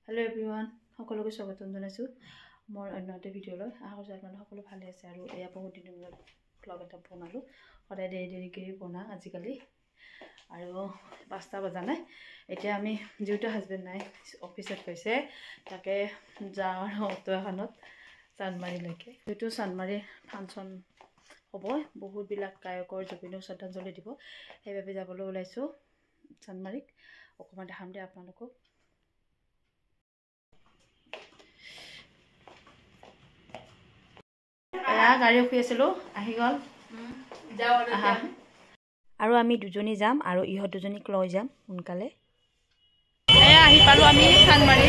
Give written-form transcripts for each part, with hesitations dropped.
Hello everyone, সকলোকে স্বাগতম জনাইছো মোৰ অন্য এটা ভিডিঅ'লৈ। আশা কৰিছো আপোনালোক সকলো ভালে আছে আৰু এয়া বহুত দিনৰ মূৰত ব্লগ এটা বনালো। সদায় দেৰিকৈ বনাওঁ আজিকালি আৰু 5টা বজা নাই। এতিয়া আমি যিহেতু হাজবেণ্ড নাই অফিচত গৈছে, তাকে যাওঁ আৰু অটো এখনত চান্দমাৰীলৈকে। যিহেতু চান্দমাৰী ফাংচন হ'ব, বহুতবিলাক গায়কৰ জুবিনক শ্ৰদ্ধাঞ্জলি দিব, সেইবাবে যাবলৈ ওলাইছোঁ চান্দমাৰীক। অকণমান দেখাম দে আপোনালোকক। গাড়ী ৰখি আছিলোঁ, আহি গ'ল আৰু আমি দুজনী যাম আৰু ইহঁত দুজনীক লৈ যাম সোনকালে। আহি পালোঁ আমি চান্দমাৰী।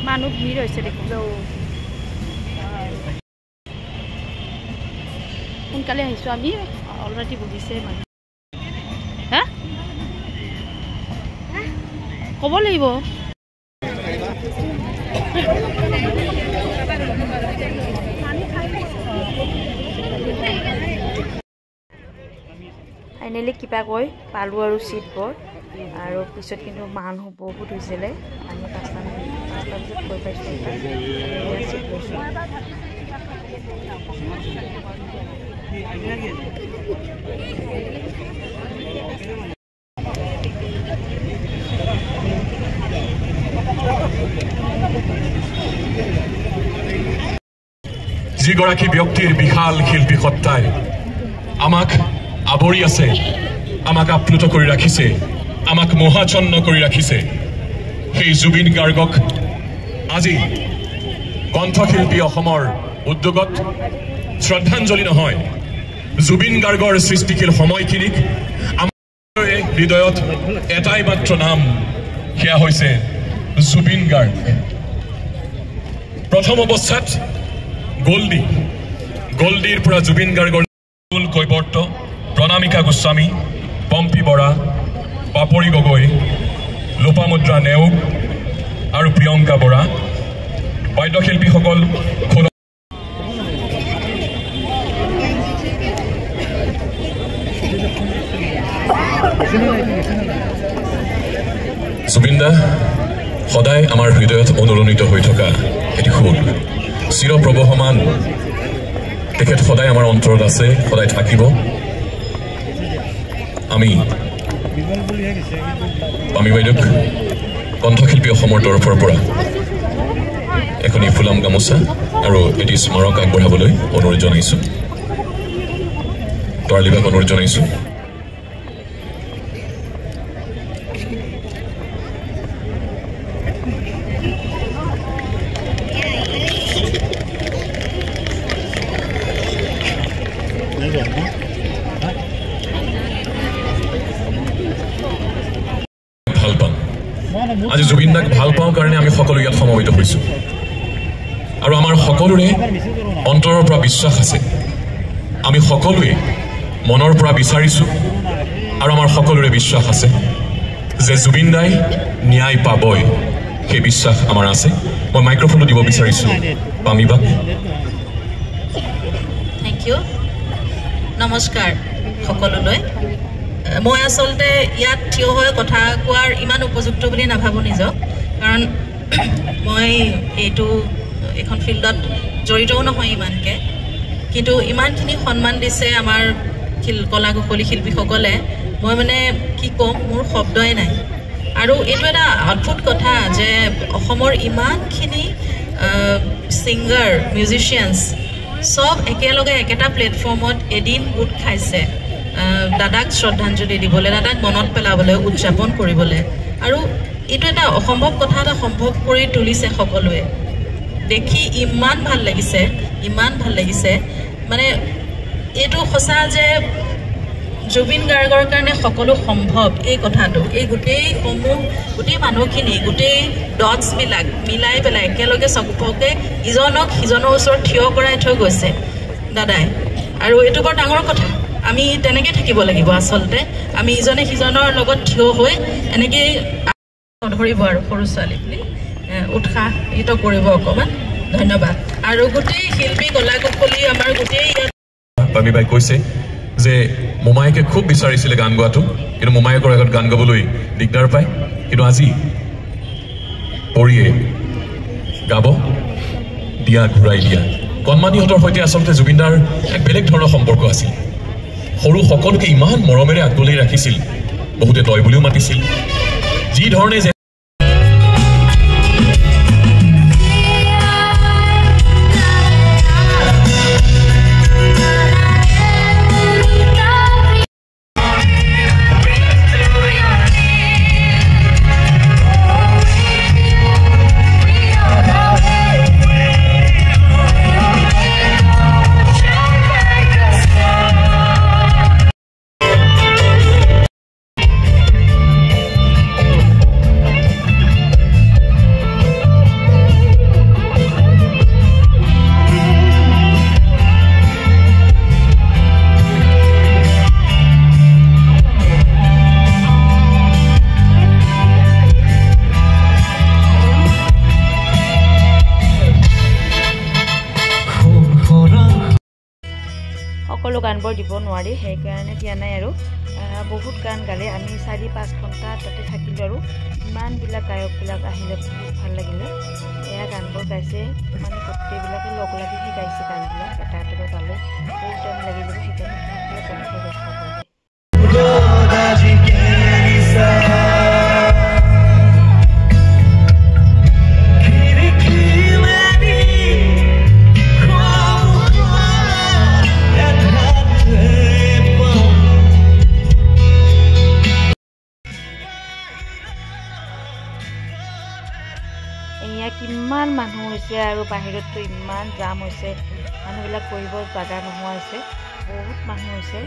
মানুহ ভিৰ হৈছে দেখোন, সোনকালে আহিছোঁ আমি, অলৰেডি বহিছে মানুহ। হা ক'ব লাগিব। ফাইনেলি কিবা কৈ পালোঁ আৰু চিটবোৰ, আৰু পিছত কিন্তু মানুহ বহুত হৈছিলে। আমি 5টা বজাত গৈ পাইছোঁ, চিট লৈছোঁ। যিগৰাকী ব্যক্তিৰ বিশাল শিল্পী সত্তাই আমাক আৱৰি আছে, আমাক আপ্লুত কৰি ৰাখিছে, আমাক মোহাচ্ছন্ন কৰি ৰাখিছে, সেই জুবিন গাৰ্গক আজি কণ্ঠশিল্পী অসমৰ উদ্যোগত শ্ৰদ্ধাঞ্জলি নহয়, জুবিন গাৰ্গৰ সৃষ্টিশীল সময়খিনিক আমাৰ হৃদয়ত এটাই মাত্ৰ নাম, সেয়া হৈছে জুবিন গাৰ্গ। প্ৰথম অৱস্থাত গল্ডিৰ পৰা জুবিন গাৰ্গৰ কৈবৰ্ত, প্ৰণামিকা গোস্বামী, পম্পী বৰা, পাপৰি গগৈ, লোপামুদ্ৰা নেওগ আৰু প্ৰিয়ংকা বৰা, বাদ্যশিল্পীসকল জুবিন দা সদায় আমাৰ হৃদয়ত অনুৰণিত হৈ থকা এটি সুৰ, চিৰপ্ৰবহমান। তেখেত সদায় আমাৰ অন্তৰত আছে, সদায় থাকিব। আমি পামী বাইদেউক কণ্ঠশিল্পী অসমৰ তৰফৰ পৰা এখনি ফুলাম গামোচা আৰু এটি স্মাৰক আগবঢ়াবলৈ অনুৰোধ জনাইছোঁ, তৰালিবাক অনুৰোধ জনাইছোঁ। আজি জুবিন দাক ভাল পাওঁ কাৰণে আমি সকলো ইয়াত সমবেত হৈছোঁ, আৰু আমাৰ সকলোৰে অন্তৰৰ পৰা বিশ্বাস আছে, আমি সকলোৱে মনৰ পৰা বিচাৰিছোঁ, আৰু আমাৰ সকলোৰে বিশ্বাস আছে যে জুবিন দাই ন্যায় পাবই, সেই বিশ্বাস আমাৰ আছে। মই মাইক্ৰফোনটো দিব বিচাৰিছোঁ পামী বাক। Thank you. নমস্কাৰ সকলোলৈ। মই আচলতে ইয়াত থিয় হৈ কথা কোৱাৰ ইমান উপযুক্ত বুলি নাভাবোঁ নিজক, কাৰণ মই এইখন ফিল্ডত জড়িতও নহয় ইমানকৈ, কিন্তু ইমানখিনি সন্মান দিছে আমাৰ কলা কুশলী শিল্পীসকলে, মই মানে কি ক'ম, মোৰ শব্দই নাই। আৰু এইটো এটা অদ্ভুত কথা যে অসমৰ ইমানখিনি ছিংগাৰ, মিউজিচিয়ানছ চব একেলগে একেটা প্লেটফৰ্মত এদিন গোট খাইছে দাদাক শ্ৰদ্ধাঞ্জলি দিবলৈ, দাদাক মনত পেলাবলৈ, উদযাপন কৰিবলৈ। আৰু এইটো এটা অসম্ভৱ কথা এটা সম্ভৱ কৰি তুলিছে সকলোৱে। দেখি ইমান ভাল লাগিছে, ইমান ভাল লাগিছে। মানে এইটো সঁচা যে জুবিন গাৰ্গৰ কাৰণে সকলো সম্ভৱ এই কথাটো এই গোটেই মানুহখিনি গোটেই ডটছ মিলাই পেলাই একেলগে চবকে ইজনক সিজনৰ ওচৰত থিয় কৰাই থৈ গৈছে দাদাই আৰু এইটো বৰ ডাঙৰ কথা আমি তেনেকৈ থাকিব লাগিব আচলতে আমি ইজনে সিজনৰ লগত থিয় হৈ এনেকৈ ধৰিব আৰু সৰু ছোৱালী বুলি উৎসাহিত কৰিব অকণমান ধন্যবাদ আৰু গোটেই শিল্পী কলাকুশলী আমাৰ গোটেই পামি বাই কৈছে যে মোমায়েকে খুব বিচাৰিছিলে গান গোৱাটো কিন্তু মোমায়েকৰ আগত গান গাবলৈ দিগদাৰ পায় কিন্তু আজি পৰিয়ে গাব দিয়া ঘূৰাই দিয়া কণমানিহঁতৰ সৈতে আচলতে জুবিনদাৰ এক বেলেগ ধৰণৰ সম্পৰ্ক আছিল সৰু সকলোকে ইমান মৰমেৰে আগলৈ ৰাখিছিল বহুতে তই বুলিও মাতিছিল যি ধৰণে সকলো গানবোৰ দিব নোৱাৰি সেইকাৰণে দিয়া নাই আৰু বহুত গান গালে আমি 4-5 ঘণ্টা তাতে থাকিলোঁ আৰু ইমানবিলাক গায়কবিলাক আহিলে বহুত ভাল লাগিলে এয়া গানবোৰ গাইছে মানে গোটেইবিলাকে লগ লাগি গাইছে গানবিলাক এটা এটাকৈ গালে বহুত টাইম লাগি যাব সেইকাৰণে তেনেকৈ দেখা পাব কিমান মানুহ হৈছে আৰু বাহিৰততো ইমান জাম হৈছে মানুহবিলাক কৰিব জাগা নোহোৱা হৈছে বহুত মানুহ হৈছে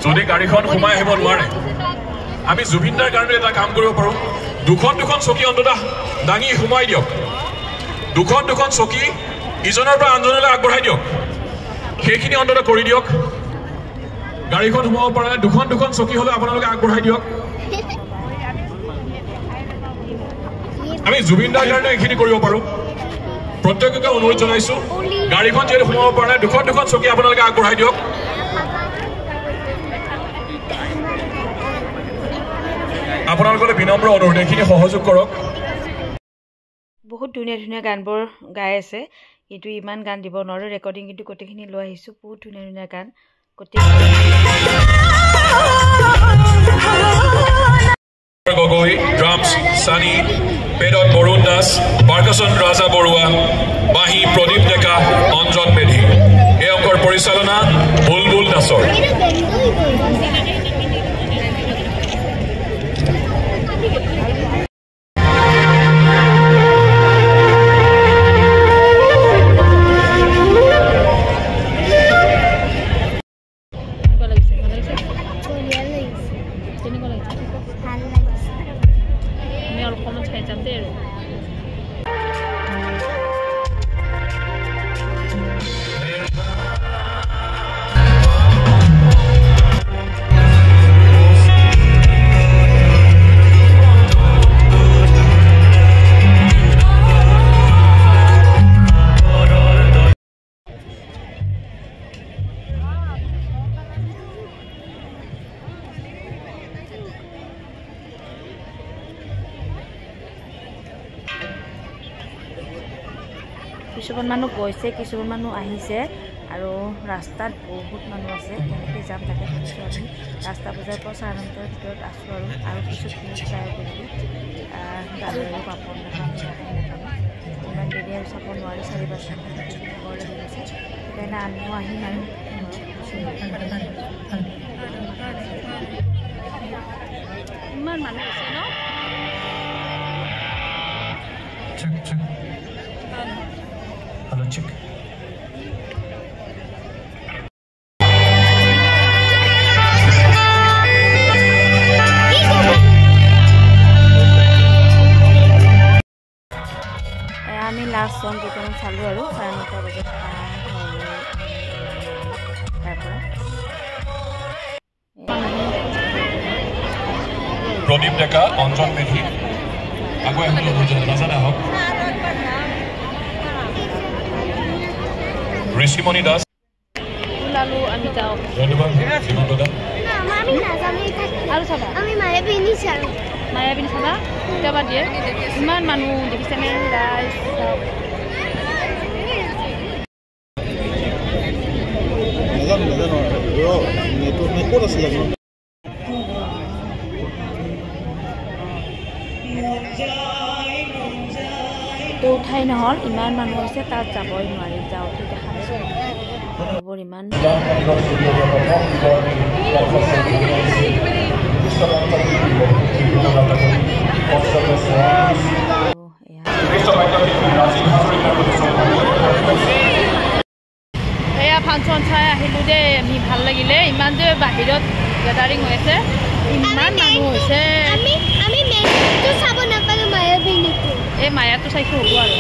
যদি গাড়ীখন সোমাই আহিব নোৱাৰে আমি জুবিনদাৰ কাৰণে এটা কাম কৰিব পাৰোঁ দুখন চকী অন্ততঃ দাঙি সোমাই দিয়ক দুখন চকী ইজনৰ পৰা আনজনলৈ আগবঢ়াই দিয়ক সেইখিনি অন্ততঃ কৰি দিয়ক গাড়ীখন সোমাব পৰা নাই দুখন চকী হ'লে আপোনালোকে আগবঢ়াই দিয়ক আমি জুবিনদাৰ কাৰণে এইখিনি কৰিব পাৰোঁ প্ৰত্যেককে অনুৰোধ জনাইছোঁ গাড়ীখন যিহেতু সোমাব পৰা নাই দুখন চকী আপোনালোকে আগবঢ়াই দিয়ক আপোনালোকে বিনম্ৰ অনুৰোধ এইখিনি সহযোগ কৰক বহুত ধুনীয়া গানবোৰ গাই আছে কিন্তু ইমান গান দিব নোৱাৰো ৰেকৰ্ডিং কিন্তু গোটেইখিনি লৈ আহিছো বহুত ধুনীয়া গান গগৈ ড্ৰামছ সানি পেডত বৰুণ দাস পাৰ্কাছন ৰাজা বৰুৱা বাঁহী প্ৰদীপ ডেকা অঞ্জন মেধি এই অংকৰ পৰিচালনা বুলবুল দাসৰ কিছুমান মানুহ গৈছে, কিছুমান মানুহ আহিছে আৰু ৰাস্তাত বহুত মানুহ আছে। কেনেকৈ যাম তাকে ভাবিছোঁ আমি। ৰাস্তা বজাৰ পৰা 9:30ৰ ভিতৰত আছোঁ আৰু কিছু খিনি চাই গ'লোঁ গাড়ী আৰু পাপন দেখা আমি দেখাই নাপালোঁ। ইমান দেৰি আৰু চাব নোৱাৰি, 4-5 ঘণ্টা ভাগৰ লাগি গৈছে। সেইকাৰণে আমিও আহিম আৰু ইমান মানুহ আছে ন। Hello, check. আমি লাষ্ট সং কেইটামান চালোঁ আৰু 9:30 বজাত তাৰপৰা প্ৰদীপ ডেকা, অঞ্জন মেধি আগুৱাই নাজানে আহক। ঋষিমণি দাস ওলালোঁ আমি যাওঁ ধন্যবাদ শ্ৰীমন্ত দা। আৰু চাবা মায়াবিনী চাবা কেতিয়াবা দিয়ে ইমান মানুহ দেখিছেনে ৰাইজ তো উঠাই নহ'ল, ইমান মানুহ হৈছে তাত যাবই নোৱাৰি। যাওঁতে দেখা পাইছোঁ মানুহবোৰ ইমান এয়া ফাংচন চাই আহিলোঁ দেই আমি, ভাল লাগিলে। ইমান যে বাহিৰত গেডাৰিং হৈ আছে, ইমান মানুহ হৈছে। এই মায়াটো চাইছোঁ হ'ব আৰু